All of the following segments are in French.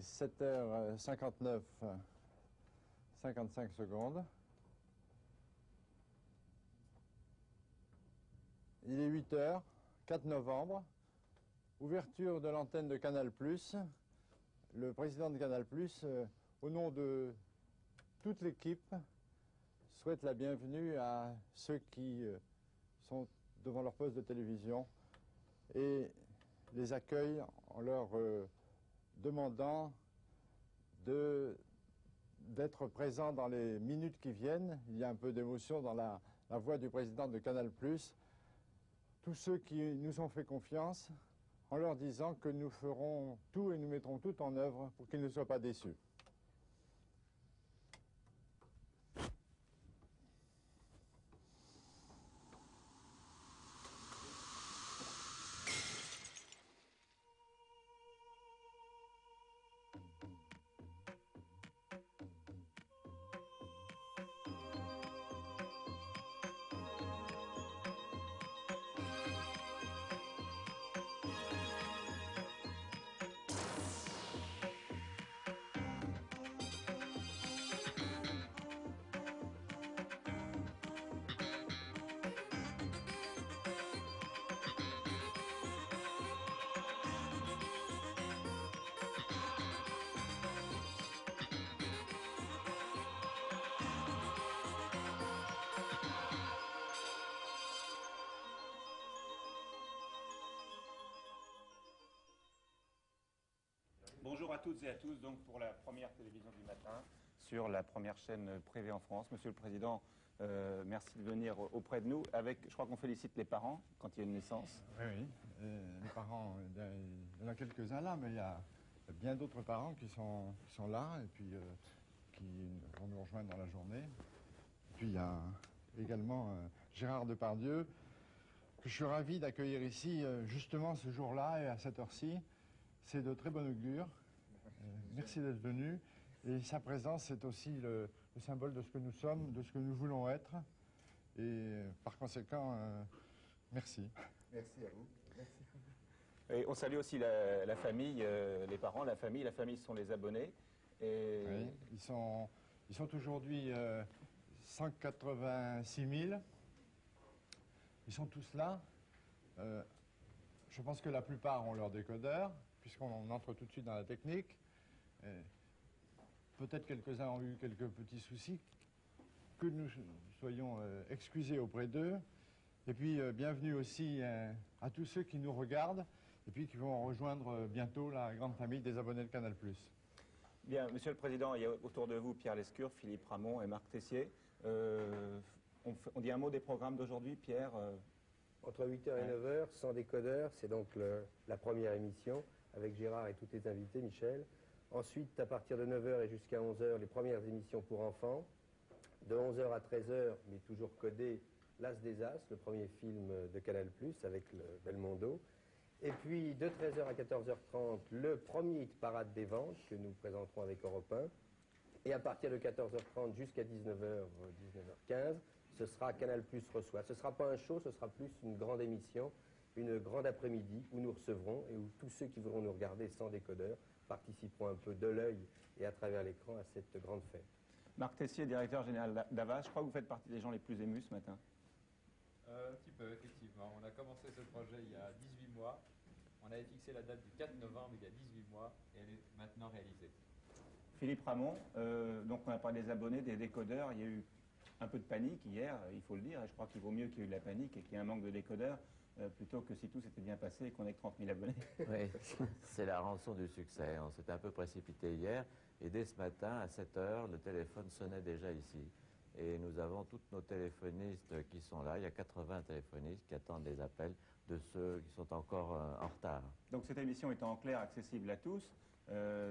7h59, 55 secondes. Il est 8h, 4 novembre. Ouverture de l'antenne de Canal+. Le président de Canal+, au nom de toute l'équipe, souhaite la bienvenue à ceux qui sont devant leur poste de télévision et les accueille en leur demandant d'être présents dans les minutes qui viennent. Il y a un peu d'émotion dans la voix du président de Canal+. Tous ceux qui nous ont fait confiance, en leur disant que nous ferons tout et nous mettrons tout en œuvre pour qu'ils ne soient pas déçus. Bonjour à toutes et à tous, donc pour la première télévision du matin, sur la première chaîne privée en France. Monsieur le Président, merci de venir auprès de nous. Avec, je crois qu'on félicite les parents quand il y a une naissance. Oui, les parents, il y en a quelques-uns là, mais il y a bien d'autres parents qui sont là et puis qui vont nous rejoindre dans la journée. Et puis il y a également Gérard Depardieu, que je suis ravi d'accueillir ici justement ce jour-là et à cette heure-ci. C'est de très bon augure. Merci d'être venu. Et sa présence, c'est aussi le symbole de ce que nous sommes, de ce que nous voulons être. Et par conséquent, merci. Merci à vous. Merci. Et on salue aussi la famille, les parents, la famille. La famille, ce sont les abonnés. Et... Oui, ils sont aujourd'hui 186 000. Ils sont tous là. Je pense que la plupart ont leur décodeur, puisqu'on entre tout de suite dans la technique. Peut-être quelques-uns ont eu quelques petits soucis, que nous soyons excusés auprès d'eux. Et puis bienvenue aussi à tous ceux qui nous regardent et puis qui vont rejoindre bientôt la grande famille des abonnés de Canal+. Bien, Monsieur le Président, il y a autour de vous Pierre Lescure, Philippe Ramon et Marc Tessier. On dit un mot des programmes d'aujourd'hui, Pierre Entre 8h et 9h, sans décodeur, c'est donc la première émission, avec Gérard et tous les invités, Michel. Ensuite, à partir de 9h et jusqu'à 11h, les premières émissions pour enfants. De 11h à 13h, mais toujours codé, L'As des As, le premier film de Canal+, avec le Belmondo. Et puis, de 13h à 14h30, le premier hit parade des ventes, que nous présenterons avec Europe 1. Et à partir de 14h30 jusqu'à 19h, 19h15, ce sera Canal+ reçoit. Ce ne sera pas un show, ce sera plus une grande émission, une grande après-midi où nous recevrons et où tous ceux qui voudront nous regarder sans décodeur participeront un peu de l'œil et à travers l'écran à cette grande fête. Marc Tessier, directeur général d'Avas, je crois que vous faites partie des gens les plus émus ce matin. Un petit peu, effectivement. On a commencé ce projet il y a 18 mois. On avait fixé la date du 4 novembre il y a 18 mois et elle est maintenant réalisée. Philippe Ramon, donc on a parlé des abonnés, des décodeurs. Il y a eu un peu de panique hier, il faut le dire, et je crois qu'il vaut mieux qu'il y ait eu de la panique et qu'il y ait un manque de décodeurs plutôt que si tout s'était bien passé et qu'on ait que 30 000 abonnés. Oui, c'est la rançon du succès. On s'était un peu précipité hier et dès ce matin, à 7h, le téléphone sonnait déjà ici. Et nous avons tous nos téléphonistes qui sont là. Il y a 80 téléphonistes qui attendent les appels de ceux qui sont encore en retard. Donc cette émission étant en clair accessible à tous,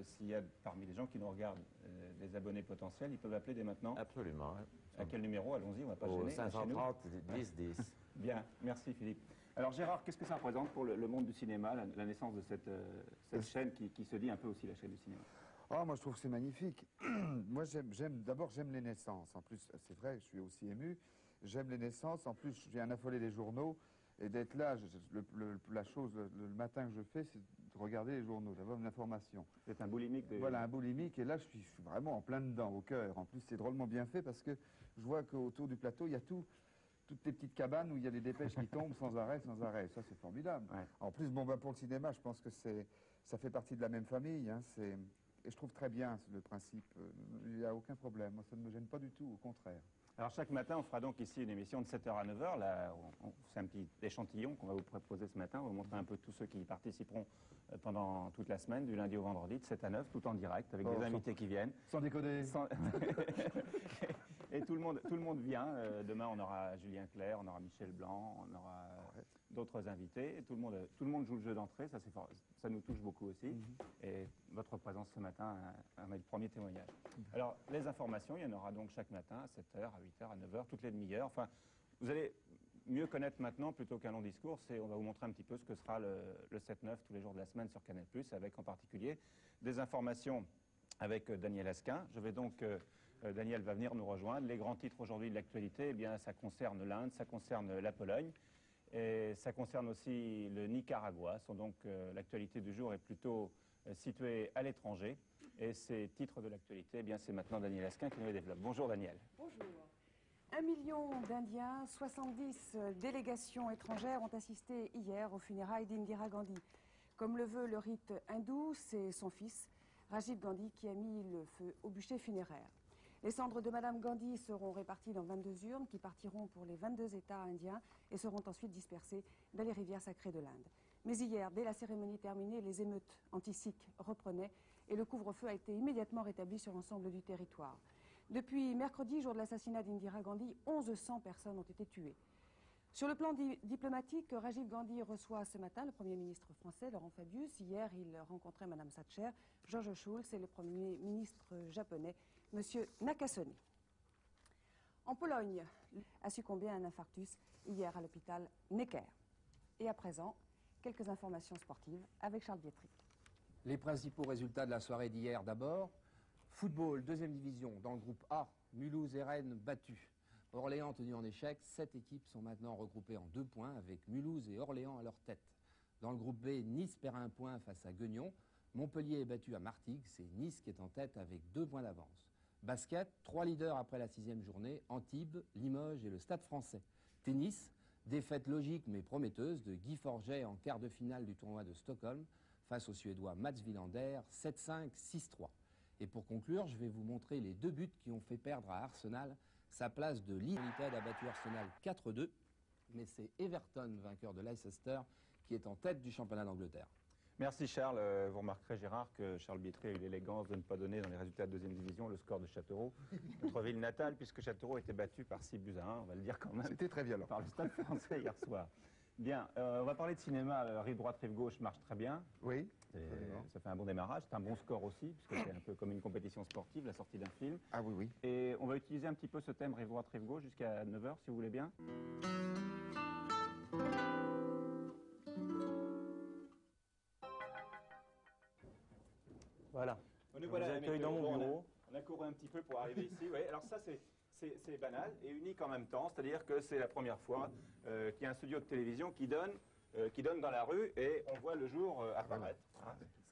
s'il y a parmi les gens qui nous regardent des abonnés potentiels, ils peuvent appeler dès maintenant. Absolument. À quel numéro? Allons-y, on va pas Au gêner. 530 10 10. Bien, merci Philippe. Alors Gérard, qu'est-ce que ça représente pour le monde du cinéma, la naissance de cette chaîne qui se dit un peu aussi la chaîne du cinéma? Oh, moi je trouve que c'est magnifique. Moi d'abord j'aime les naissances. En plus, c'est vrai, je suis aussi ému. J'aime les naissances. En plus, je viens affoler les journaux. Et d'être là, la chose le matin que je fais, c'est de regarder les journaux, d'avoir une information. C'est un boulimique de... Voilà, un boulimique, et là je suis vraiment en plein dedans, au cœur. En plus, c'est drôlement bien fait parce que je vois qu'autour du plateau, il y a toutes les petites cabanes où il y a des dépêches qui tombent sans arrêt, sans arrêt. Ça, c'est formidable. Ouais. En plus, bon, pour le cinéma, je pense que ça fait partie de la même famille. Hein, et je trouve très bien le principe. Il n'y a aucun problème. Moi, ça ne me gêne pas du tout, au contraire. Alors chaque matin, on fera donc ici une émission de 7h à 9h. Là, c'est un petit échantillon qu'on va vous proposer ce matin. On va vous montrer un peu tous ceux qui y participeront pendant toute la semaine, du lundi au vendredi, de 7 à 9, tout en direct, avec des invités qui viennent. Sans déconner. Et tout le monde vient. Demain, on aura Julien Clerc, on aura Michel Blanc, on aura d'autres invités. Et tout le monde joue le jeu d'entrée. Ça nous touche beaucoup aussi. Et votre présence ce matin en est le premier témoignage. Alors, les informations, il y en aura donc chaque matin à 7h, à 8h, à 9h, toutes les demi-heures. Enfin, vous allez mieux connaître maintenant plutôt qu'un long discours. On va vous montrer un petit peu ce que sera le 7-9 tous les jours de la semaine sur Canal+, avec en particulier des informations avec Daniel Asquin. Daniel va venir nous rejoindre. Les grands titres aujourd'hui de l'actualité, eh bien, ça concerne l'Inde, ça concerne la Pologne et ça concerne aussi le Nicaragua. L'actualité du jour est plutôt située à l'étranger. Et ces titres de l'actualité, eh bien, c'est maintenant Daniel Asquin qui nous les développe. Bonjour Daniel. Bonjour. 1 million d'Indiens, 70 délégations étrangères ont assisté hier aux funérailles d'Indira Gandhi. Comme le veut le rite hindou, c'est son fils, Rajiv Gandhi, qui a mis le feu au bûcher funéraire. Les cendres de Madame Gandhi seront réparties dans 22 urnes qui partiront pour les 22 États indiens et seront ensuite dispersées dans les rivières sacrées de l'Inde. Mais hier, dès la cérémonie terminée, les émeutes anti-sikhs reprenaient et le couvre-feu a été immédiatement rétabli sur l'ensemble du territoire. Depuis mercredi, jour de l'assassinat d'Indira Gandhi, 1100 personnes ont été tuées. Sur le plan diplomatique, Rajiv Gandhi reçoit ce matin le Premier ministre français, Laurent Fabius. Hier, il rencontrait Mme Thatcher, George Shultz et le Premier ministre japonais, M. Nakasone. En Pologne, a succombé à un infarctus hier à l'hôpital Necker. Et à présent, quelques informations sportives avec Charles Bietri. Les principaux résultats de la soirée d'hier d'abord. Football, deuxième division, dans le groupe A, Mulhouse et Rennes battus. Orléans tenu en échec, 7 équipes sont maintenant regroupées en 2 points avec Mulhouse et Orléans à leur tête. Dans le groupe B, Nice perd 1 point face à Guignon. Montpellier est battu à Martigues, c'est Nice qui est en tête avec 2 points d'avance. Basket, 3 leaders après la 6e journée, Antibes, Limoges et le Stade français. Tennis, défaite logique mais prometteuse de Guy Forget en quart de finale du tournoi de Stockholm face au Suédois Mats Wilander, 7-5, 6-3. Et pour conclure, je vais vous montrer les 2 buts qui ont fait perdre à Arsenal sa place de Leeds. United a battu Arsenal 4-2, mais c'est Everton, vainqueur de Leicester, qui est en tête du championnat d'Angleterre. Merci Charles. Vous remarquerez Gérard que Charles Bietri a eu l'élégance de ne pas donner dans les résultats de deuxième division le score de Châteauroux, notre ville natale, puisque Châteauroux était battu par 6-1, on va le dire quand même. C'était très violent. Par le Stade français hier soir. Bien, on va parler de cinéma. Rive droite, rive gauche marche très bien. Oui. Ça fait un bon démarrage, c'est un bon score aussi, puisque c'est un peu comme une compétition sportive, la sortie d'un film. Ah oui, oui. Et on va utiliser un petit peu ce thème rive droite, rive gauche jusqu'à 9h, si vous voulez bien. Voilà. On nous voilà à la accueille météo. dans mon bureau. On a couru un petit peu pour arriver ici. Ouais, alors ça, c'est banal et unique en même temps. C'est-à-dire que c'est la première fois qu'il y a un studio de télévision qui donne dans la rue et on voit le jour apparaître.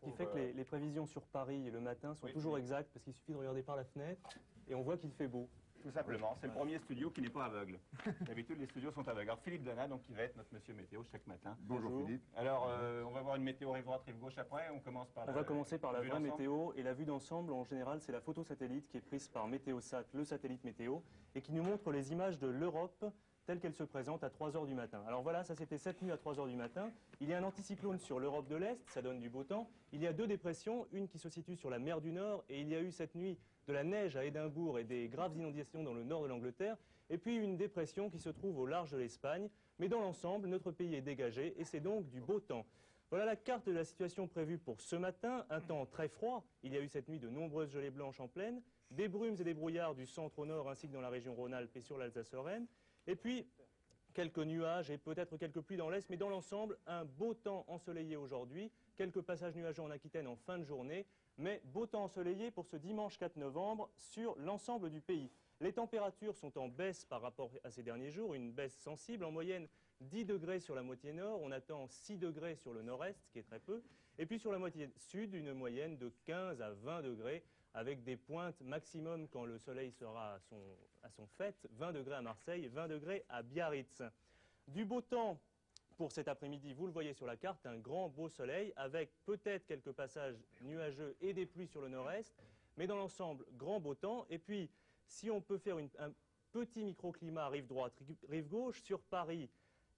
Ce qui fait que les prévisions sur Paris le matin sont toujours exactes parce qu'il suffit de regarder par la fenêtre et on voit qu'il fait beau. Tout simplement, c'est le premier studio qui n'est pas aveugle. D'habitude, les studios sont aveugles. Alors Philippe Dana, donc, qui va être notre monsieur météo chaque matin. Bonjour Philippe. Alors, on va voir une météo rive droite, rive gauche après. On commence par On va commencer par la vue vraie d'ensemble. météo et la vue d'ensemble en général c'est la photo satellite qui est prise par Météosat, le satellite météo, et qui nous montre les images de l'Europe telle qu'elle se présente à 3 h du matin. Alors voilà, ça c'était cette nuit à 3 h du matin. Il y a un anticyclone sur l'Europe de l'Est, ça donne du beau temps. Il y a 2 dépressions, une qui se situe sur la mer du Nord, et il y a eu cette nuit de la neige à Édimbourg et des graves inondations dans le nord de l'Angleterre, et puis une dépression qui se trouve au large de l'Espagne. Mais dans l'ensemble, notre pays est dégagé, et c'est donc du beau temps. Voilà la carte de la situation prévue pour ce matin. Un temps très froid. Il y a eu cette nuit de nombreuses gelées blanches en plaine, des brumes et des brouillards du centre au nord ainsi que dans la région Rhône-Alpes et sur l'Alsace-Lorraine. Et puis, quelques nuages et peut-être quelques pluies dans l'Est, mais dans l'ensemble, un beau temps ensoleillé aujourd'hui. Quelques passages nuageux en Aquitaine en fin de journée, mais beau temps ensoleillé pour ce dimanche 4 novembre sur l'ensemble du pays. Les températures sont en baisse par rapport à ces derniers jours, une baisse sensible. En moyenne, 10 degrés sur la moitié nord, on attend 6 degrés sur le nord-est, ce qui est très peu. Et puis sur la moitié sud, une moyenne de 15 à 20 degrés, avec des pointes maximum quand le soleil sera à son fait, 20 degrés à Marseille, 20 degrés à Biarritz. Du beau temps pour cet après-midi, vous le voyez sur la carte, un grand beau soleil, avec peut-être quelques passages nuageux et des pluies sur le nord-est, mais dans l'ensemble, grand beau temps. Et puis, si on peut faire un petit microclimat rive droite, rive gauche, sur Paris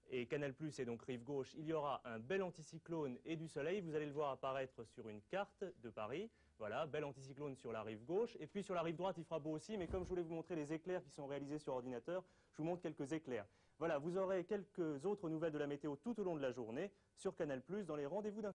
et Canal+, et donc rive gauche, il y aura un bel anticyclone et du soleil. Vous allez le voir apparaître sur une carte de Paris. Voilà, bel anticyclone sur la rive gauche. Et puis sur la rive droite, il fera beau aussi, mais comme je voulais vous montrer les éclairs qui sont réalisés sur ordinateur, je vous montre quelques éclairs. Voilà, vous aurez quelques autres nouvelles de la météo tout au long de la journée sur Canal+, dans les rendez-vous d'un